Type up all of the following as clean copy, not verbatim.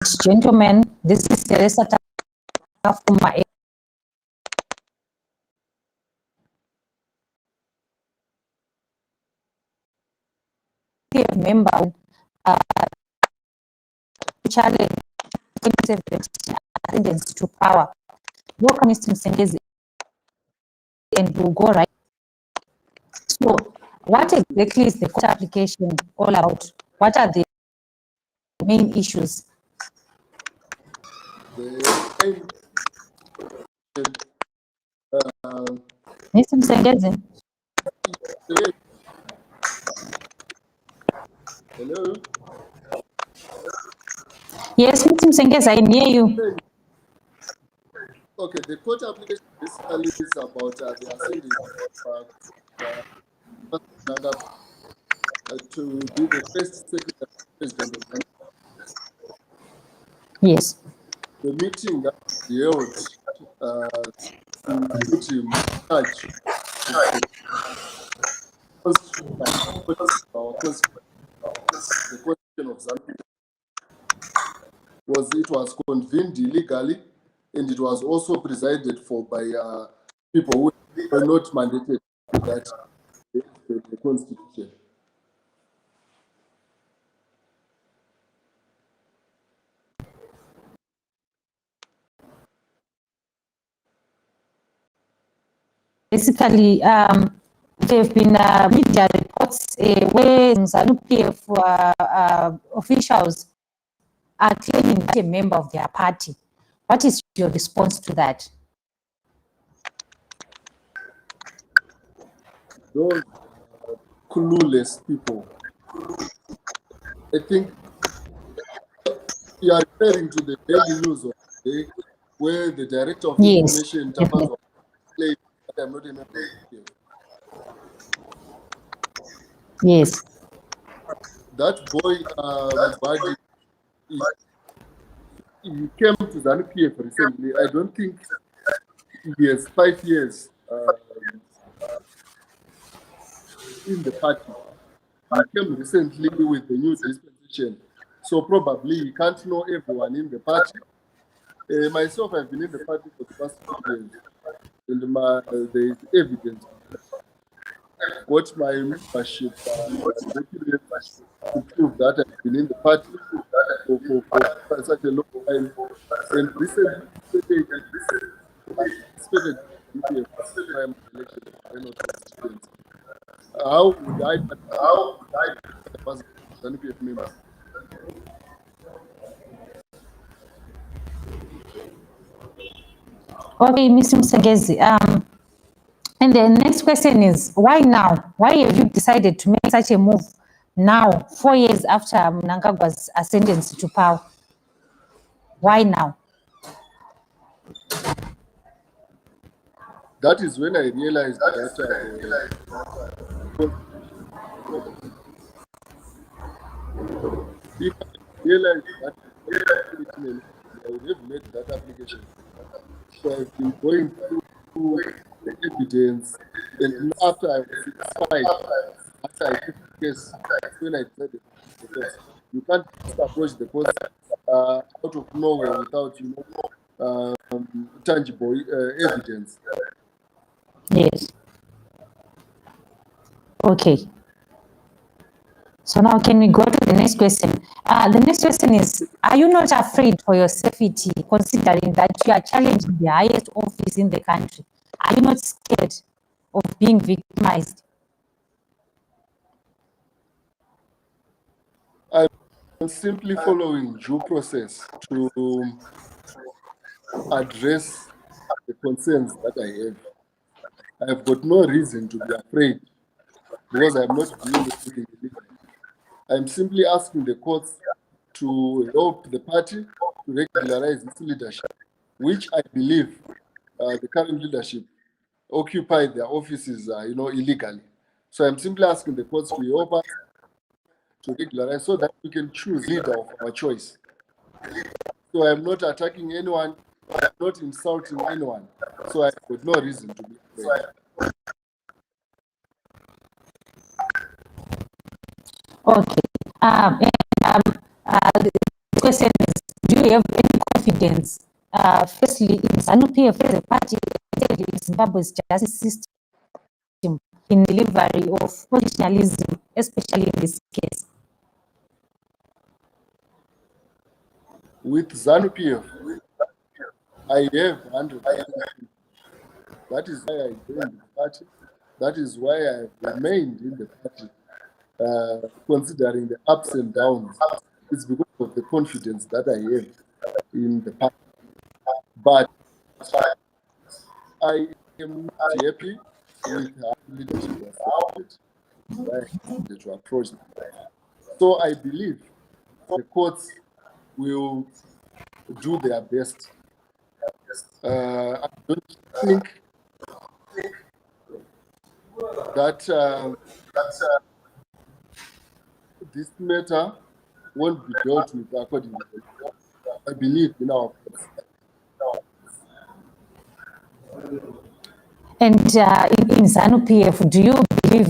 gentlemen, this is Teresa Tafuma, a member challenge ascendance to power. Welcome, Mr. Musengezi, and we'll go right. So, what exactly is the court application all about? What are the main issues? Mr. Musengezi. Hello? Yes, Mr. Musengezi, I can hear you. Okay, the court application basically is about the ascending to be the first secretary president of the country. Yes. The meeting that he held to put him in charge the constitution of Zambia was convened illegally, and it was also presided for by people who were not mandated to that the constitution. Basically, there have been media reports where ZANU-PF officials are claiming that a member of their party. What is your response to that? Those clueless people. I think you are referring to the daily news of the day where the director of information claimed that I'm not a member of the Yes. That boy, Mubadi, he came to ZANU-PF recently. I don't think he has 5 years in the party. He came recently with the new dispensation. So probably he can't know everyone in the party. Myself, I've been in the party for the past 2 years. And there is evidence. I've got my membership to prove that I've been in the party for such a long time. And recently, I participated in the primary election. How would I as a ZANU-PF member? Okay, Mr. Musengezi. And the next question is, why now? Why have you decided to make such a move now, 4 years after Mnangagwa's ascendance to power? Why now? That is when I realized that if I realized that I would have made that application. So I've been going through the evidence, and after I was satisfied, after I took the case, when I decided the case, you can't just approach the court out of nowhere without tangible evidence. Yes. Okay. So now can we go to the next question? The next question is, are you not afraid for your safety, considering that you are challenging the highest office in the country? Are you not scared of being victimized? I'm simply following due process to address the concerns that I have. I've got no reason to be afraid because I'm not doing anything illegal. I'm simply asking the courts to help the party to regularize its leadership, which I believe the current leadership occupied their offices, illegally. So I'm simply asking the courts to help us to regularize so that we can choose leader of our choice. So I'm not attacking anyone, I'm not insulting anyone. So I've got no reason to be afraid. Okay. The question is, do you have any confidence, firstly, in ZANU-PF as a party, in Zimbabwe's justice system, in delivery of constitutionalism, especially in this case? With ZANU-PF, I have 100%. That is why I joined the party. That is why I have remained in the party, considering the ups and downs. It's because of the confidence that I have in the party. But I am not happy with how leadership was selected, to approach me. So I believe the courts will do their best. I don't think that this matter won't be dealt with accordingly. I believe in our courts. And in ZANU-PF, do you believe,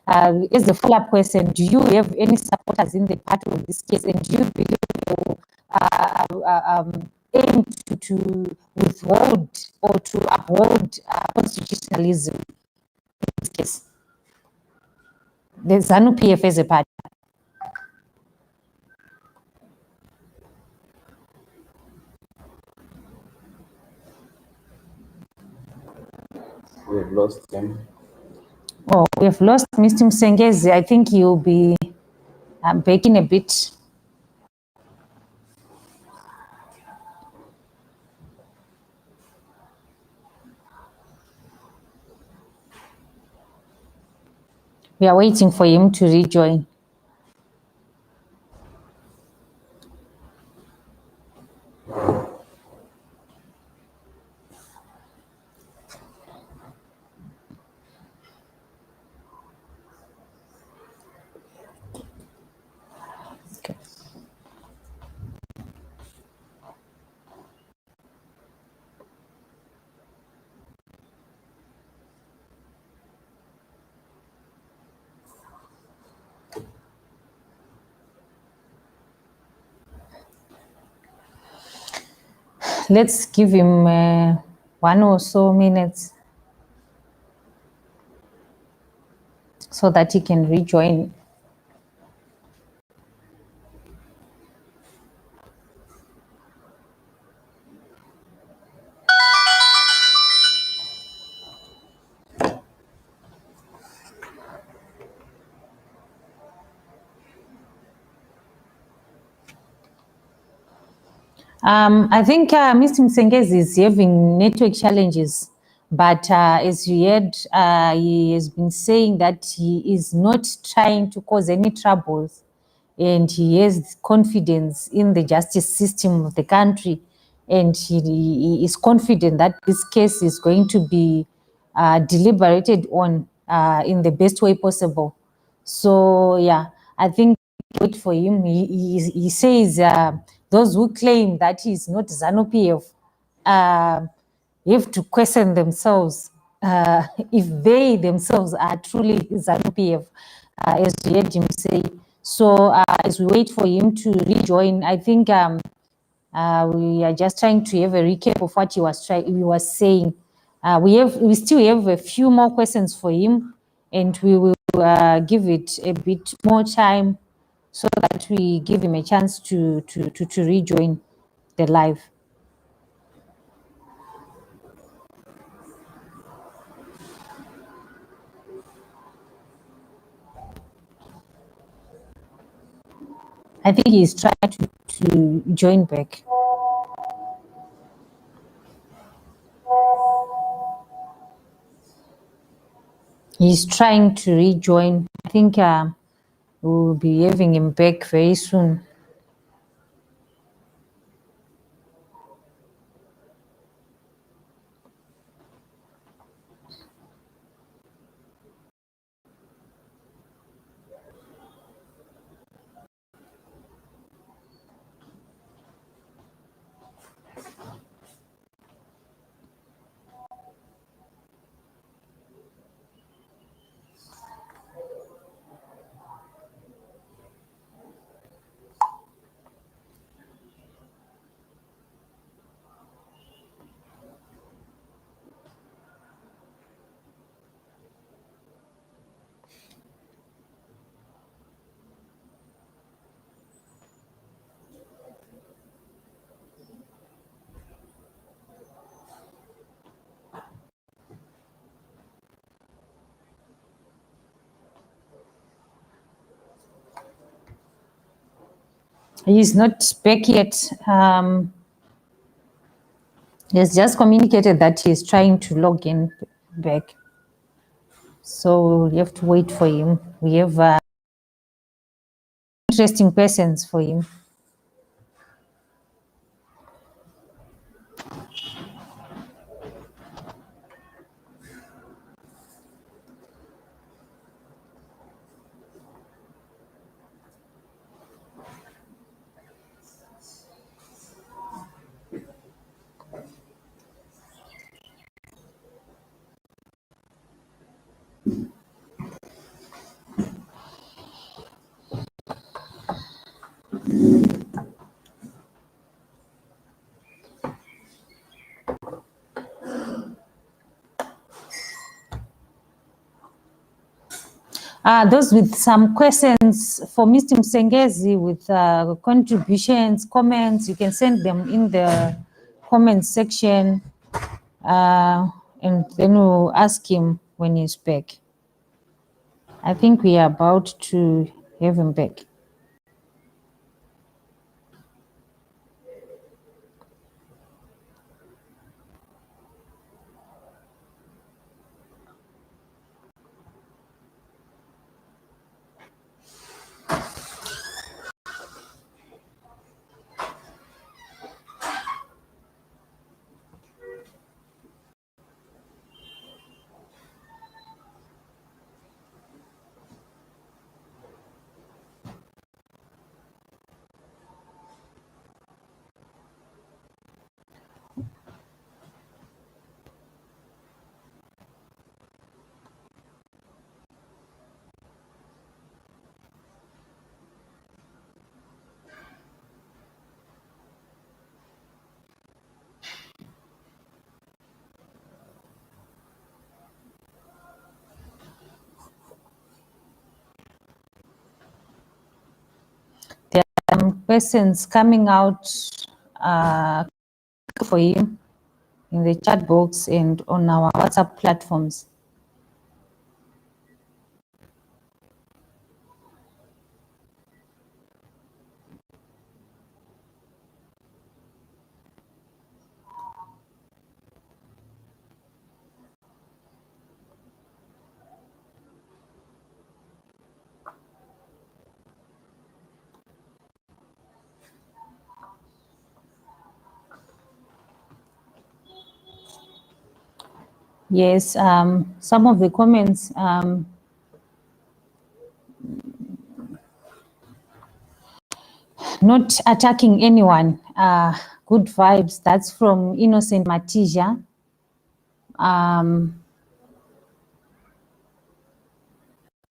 as a follow-up question, do you have any supporters in the party of this case, and do you believe they will aim to withhold or to uphold constitutionalism in this case? The ZANU-PF as a party. We have lost him. Oh, we have lost Mr. Musengezi. I think he'll be back in a bit. We are waiting for him to rejoin. Okay. Let's give him 1 or so minutes so that he can rejoin. I think Mr. Musengezi is having network challenges, but as you heard, he has been saying that he is not trying to cause any troubles, and he has confidence in the justice system of the country, and he is confident that this case is going to be deliberated on in the best way possible. So yeah, I think wait for him. He says those who claim that he's not ZANU-PF have to question themselves if they themselves are truly ZANU-PF, as you heard him say. So as we wait for him to rejoin, I think we are just trying to have a recap of what he was saying. We still have a few more questions for him, and we will give it a bit more time so that we give him a chance to rejoin the live. I think he's trying to join back. He's trying to rejoin. I think we'll be having him back very soon. He's not back yet. He's just communicated that he's trying to log in back. So you have to wait for him. We have interesting questions for him. Those with some questions for Mr. Musengezi with contributions, comments, you can send them in the comment section, and then we'll ask him when he's back. I think we are about to have him back. There are some questions coming out for him in the chat box and on our WhatsApp platforms. Yes, some of the comments not attacking anyone, good vibes. That's from Innocent Matija.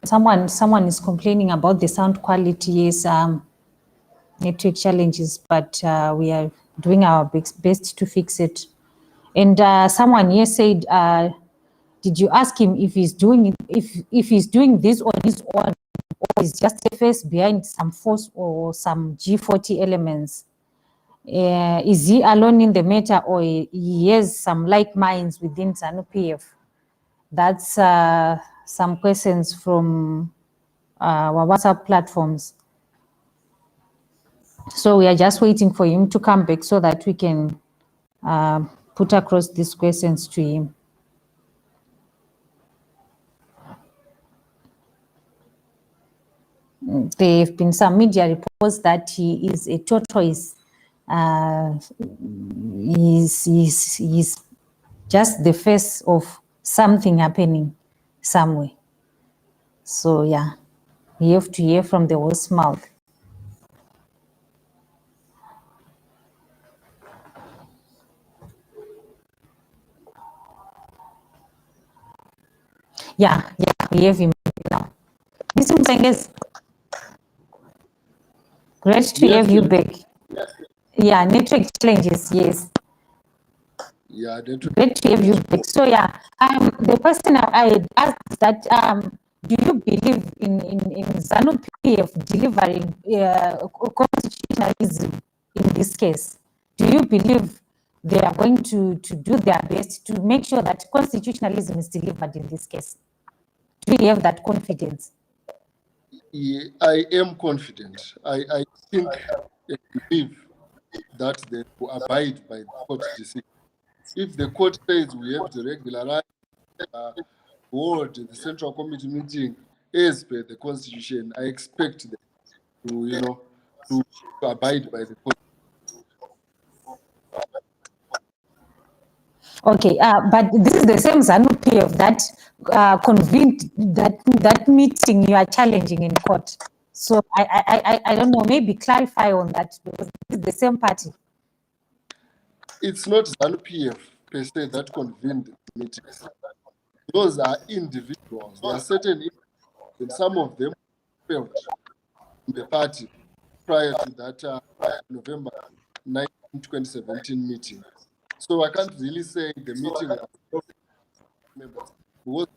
Someone is complaining about the sound quality. Yes, network challenges, but we are doing our best to fix it. And someone here said, did you ask him if he's doing it, if he's doing this on his own, or is just a face behind some force or some G40 elements? Is he alone in the matter, or he has some like minds within ZANU-PF? That's some questions from our WhatsApp platforms. So we are just waiting for him to come back so that we can put across these questions to him. There have been some media reports that he is a tortoise. He's just the face of something happening somewhere. So yeah, you have to hear from the horse's mouth. Yeah, we have him now. Mr. Musengezi, great to have you back. Yeah, network challenges, yes. Yeah, network. Great to have you back. So yeah, the question I had asked that do you believe in ZANU-PF delivering constitutionalism in this case? Do you believe they are going to do their best to make sure that constitutionalism is delivered in this case? Do you have that confidence? Yeah, I am confident. I think and believe that they will abide by the court decision. If the court says we have to regularize hold the Central Committee meeting as per the Constitution, I expect them to, to abide by the court. Okay, but this is the same ZANU-PF that convened that meeting you are challenging in court. So I don't know, maybe clarify on that, because this is the same party. It's not ZANU-PF per se that convened the meetings. Those are individuals. There are certain, and some of them failed in the party prior to that November 19, 2017 meeting. So I can't really say the meeting was members, because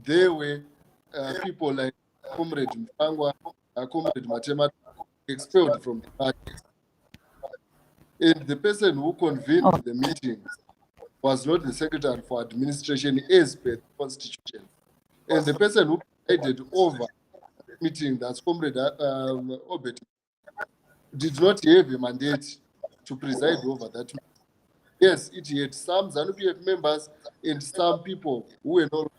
there were people like Comrade Mfangwa, Comrade Matema expelled from the party. And the person who convened the meeting was not the Secretary for Administration as per the Constitution. And the person who presided over the meeting, that's Comrade Obet, did not have a mandate to preside over that meeting. Yes, it had some ZANU-PF members and some people who were not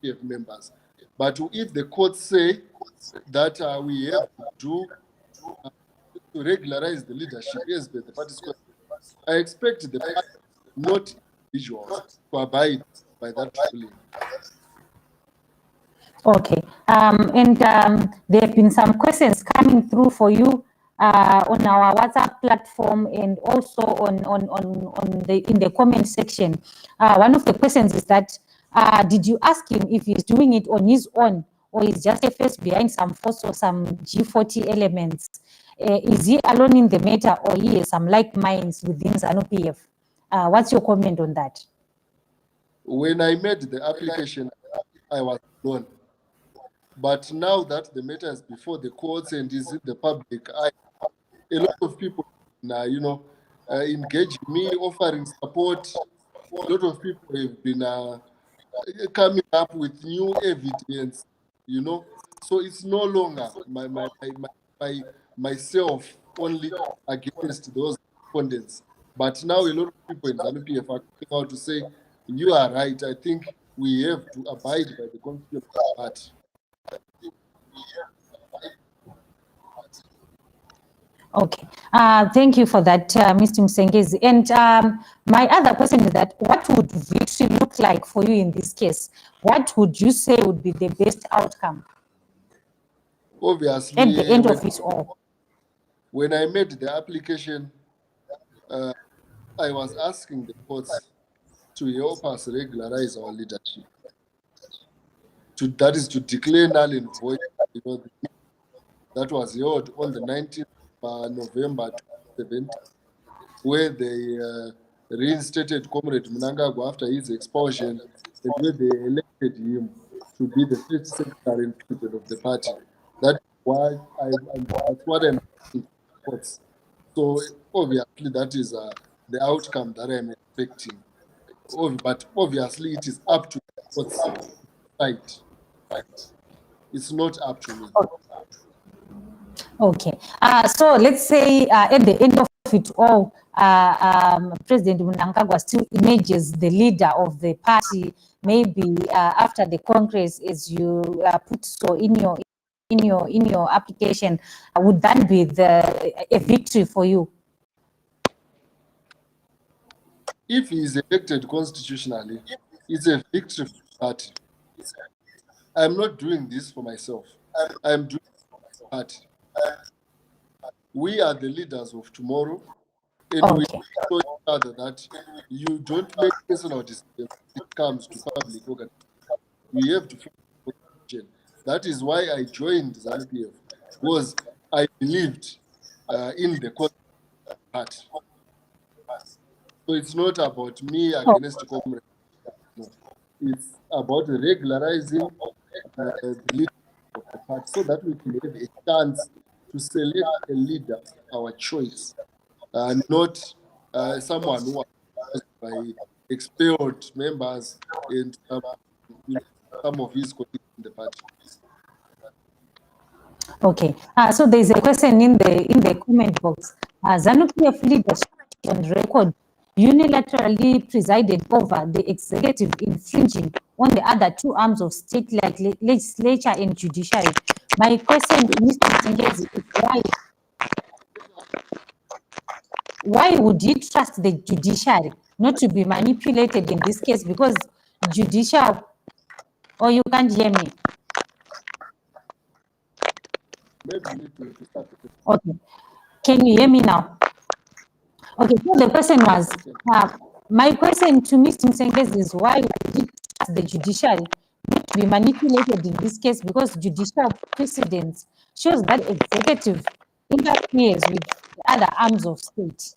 ZANU-PF members. But if the courts say that we have to regularize the leadership as per the party's constitution, I expect the party, not individuals, to abide by that ruling. Okay, and there have been some questions coming through for you on our WhatsApp platform, and also on in the comment section. One of the questions is that did you ask him if he's doing it on his own, or is just a face behind some force or some G40 elements? Is he alone in the matter, or he has some like minds within ZANU-PF? What's your comment on that? When I made the application, I was alone. But now that the matter is before the courts and is in the public eye, a lot of people now, engage me, offering support. A lot of people have been coming up with new evidence, So it's no longer myself only against those respondents. But now a lot of people in ZANU-PF are coming out to say, you are right. I think we have to abide by the Constitution of the party. Okay, thank you for that, Mr. Musengezi. And my other question is that what would victory look like for you in this case? What would you say would be the best outcome? Obviously, at the end of it all. When I made the application, I was asking the courts to help us regularize our leadership. That is to declare null and void, that was held on the 19th of November 2017, where they reinstated Comrade Mnangagwa after his expulsion, and where they elected him to be the first secretary and president of the party. That's why that's what I'm asking for courts. So obviously that is the outcome that I'm expecting. But obviously it is up to the courts to decide. It's not up to me. Okay. So let's say at the end of it all, President Mnangagwa still emerges the leader of the party. Maybe after the Congress, as you put so in your application, would that be a victory for you? If he is elected constitutionally, it's a victory for the party. I'm not doing this for myself. I'm doing it for the party. We are the leaders of tomorrow, and we show each other that you don't make personal decisions when it comes to public organization. We have to follow the constitution. That is why I joined ZANU-PF, because I believed in the party. So it's not about me against Comrade. No. It's about regularizing the leadership of the party so that we can have a chance to select a leader, our choice, not someone who was by expelled members and some of his colleagues in the party. Okay. So there's a question in the comment box. ZANU-PF leadership on record unilaterally presided over the executive, infringing on the other two arms of state like legislature and judiciary. My question to Mr. Musengezi is why would he trust the judiciary not to be manipulated in this case? Because judicial, or you can't hear me. Maybe you need to start. Okay. Can you hear me now? Okay, so the question was, my question to Mr. Musengezi is why would he trust the judiciary not to be manipulated in this case? Because judicial precedence shows that executive interferes with the other arms of state.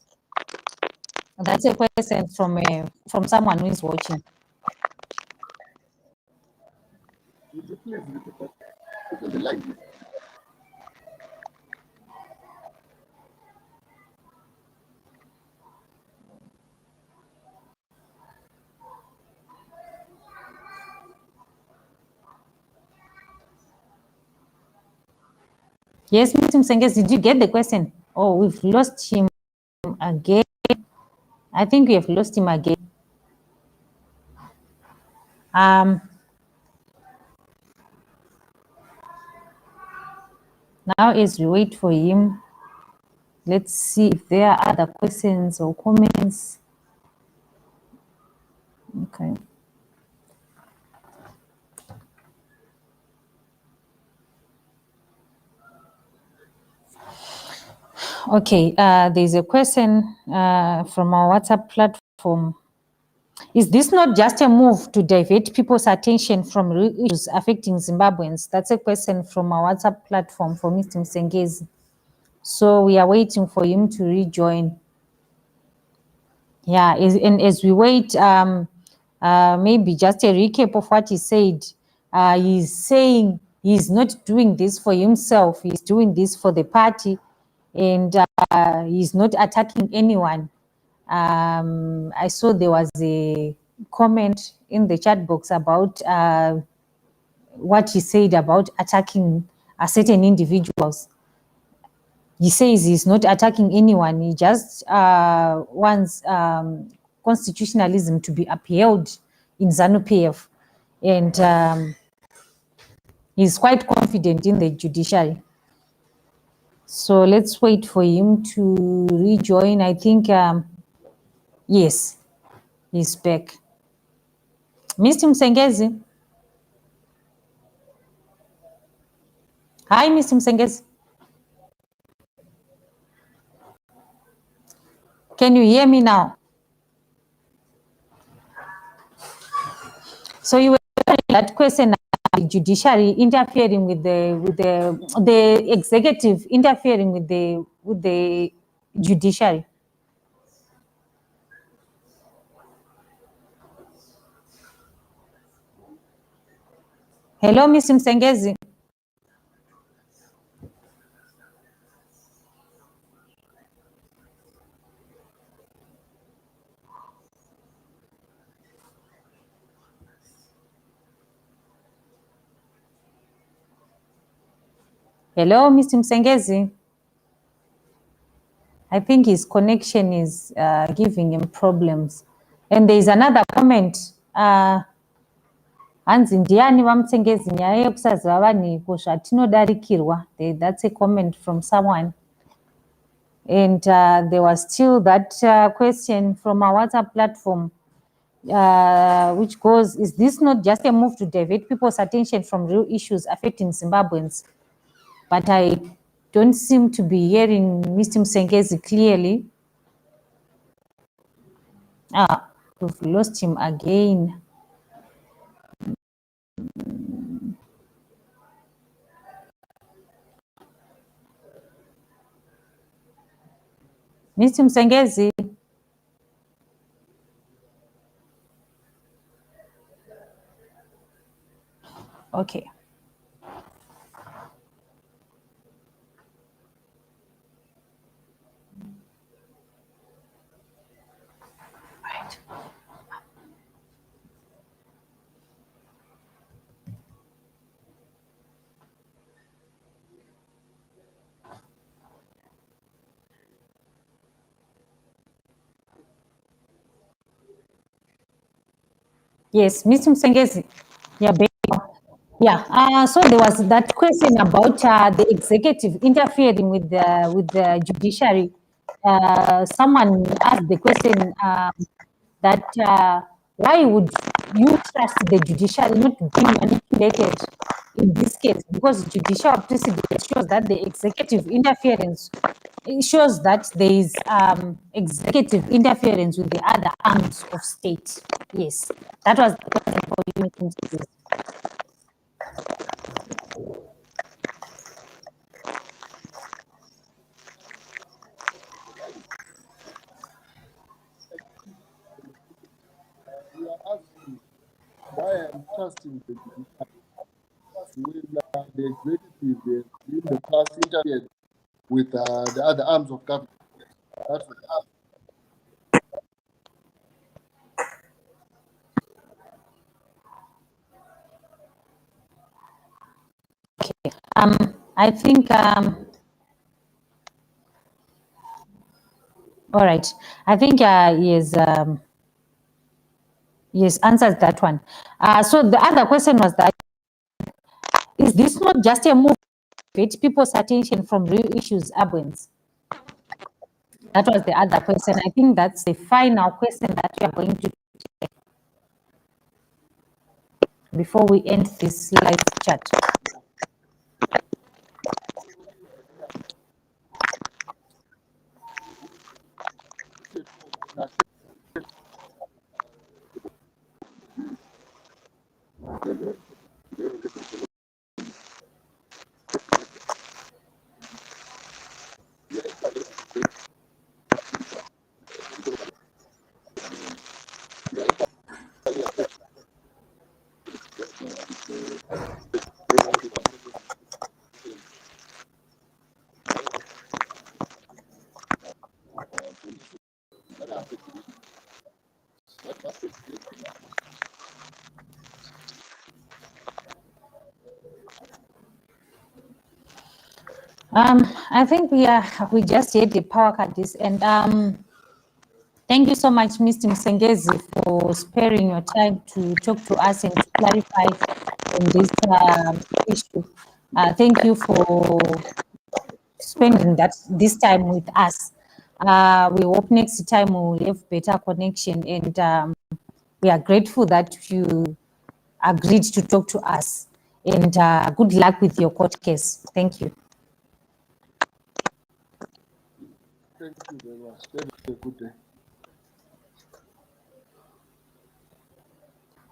That's a question from someone who is watching. Would you please repeat that? Because the line is. Yes, Mr. Musengezi, did you get the question? Oh, we've lost him again. I think we have lost him again. Now, as we wait for him, let's see if there are other questions or comments. Okay. Okay, there's a question from our WhatsApp platform. Is this not just a move to divert people's attention from real issues affecting Zimbabweans? That's a question from our WhatsApp platform for Mr. Musengezi. So we are waiting for him to rejoin. Yeah, and as we wait, maybe just a recap of what he said. He's saying he's not doing this for himself. He's doing this for the party, and he's not attacking anyone. I saw there was a comment in the chat box about what he said about attacking certain individuals. He says he's not attacking anyone. He just wants constitutionalism to be upheld in ZANU-PF. And he's quite confident in the judiciary. So let's wait for him to rejoin. I think, yes, he's back. Mr. Musengezi. Hi, Mr. Musengezi. Can you hear me now? So you were that question, the judiciary interfering with the executive interfering with the judiciary. Hello, Ms. Musengezi. Hello, Mr. Musengezi. I think his connection is giving him problems. And there is another comment. Hanzi ndiani vamusengezi nyaya yekusaziva vanhiko zvatinodarikirwa. That's a comment from someone. And there was still that question from our WhatsApp platform, which goes, is this not just a move to divert people's attention from real issues affecting Zimbabweans? But I don't seem to be hearing Mr. Musengezi clearly. We've lost him again. Mr. Musengezi. Okay. Right. Yes, Mr. Musengezi. Yeah, yeah. So there was that question about the executive interfering with the judiciary. Someone asked the question that why would you trust the judiciary not to be manipulated in this case? Because judicial precedent shows that the executive interference, it shows that there is executive interference with the other arms of state. Yes, that was the question for you, Mr. Musengezi. You are asking why I'm trusting the judiciary when the executive has in the past interfered with the other arms of government. That's what I think, all right. I think he has answered that one. So the other question was that, is this not just a move to divert people's attention from real issues, Abwins? That was the other question. I think that's the final question that we are going to take before we end this live chat. I think we just had the power cut this, and thank you so much, Mr. Musengezi, for sparing your time to talk to us and to clarify on this issue. Thank you for spending this time with us. We hope next time we'll have better connection, and we are grateful that you agreed to talk to us. And good luck with your court case. Thank you. Thank you very much. Have a good day.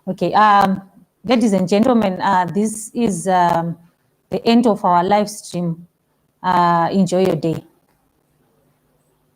Okay, ladies and gentlemen, this is the end of our live stream. Enjoy your day.